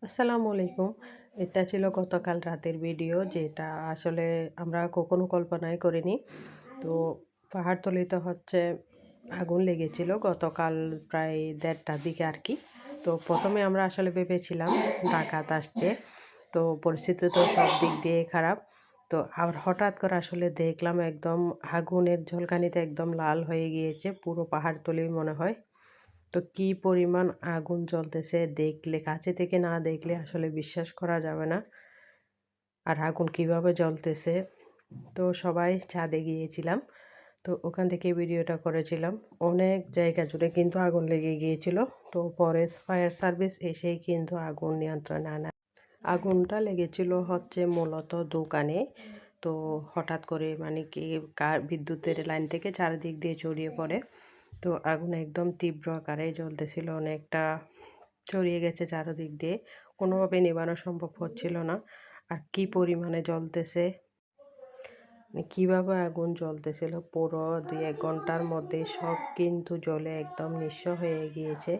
আসসালামু আলাইকুম। এটা ছিল গতকাল রাতের ভিডিও যেটা আসলে আমরা কখনো কল্পনাই করিনি। তো পাহাড়তলিতে আগুন লেগেছিল গতকাল প্রায় ১:৩০টার দিকে আরকি। তো ১ম এ আমরা আসলে ভেবেছিলাম ডাকাত আসছে। তো পরিস্থিতি তো সব দিক দিয়েই খারাপ। তো আবার হঠাৎ করে আসলে দেখলাম একদম আগুনের ঝলকানিতে একদম লাল হয়ে গিয়েছে পুরো পাহাড়তলি মনে হয়। তো কি পরিমাণ আগুন জ্বলতেছে দেখলে কাছে থেকে না দেখলে আসলে বিশ্বাস করা যাবে না। আর আগুন কিভাবে জ্বলতেছে। তো সবাই ছাদে গিয়েছিলাম। তো ওখান থেকে ভিডিওটা করেছিলাম। অনেক জায়গা জুড়ে কিন্তু আগুন লেগে গিয়েছিল। তো পরে ফায়ার সার্ভিস এসেই কিন্তু আগুন নিয়ন্ত্রণে আনে। আগুনটা লেগেছিল মূলত দোকানে। তো হঠাৎ করে মানে কি বিদ্যুতের লাইন থেকে চারিদিক দিয়ে ছড়িয়ে পড়ে। তো আগুন একদম তীব্র আকারে জ্বলতেছিল, অনেকটা ছড়িয়ে গেছে চারদিক দিয়ে। কোনোভাবে নেভানো সম্ভব হচ্ছিল না। আর কি পরিমাণে জ্বলতেছে, মানে কিভাবে আগুন জ্বলতেছিল পুরো ২-১ ঘন্টার মধ্যে সব কিন্তু জ্বলে একদম নিঃস্ব হয়ে গিয়েছে।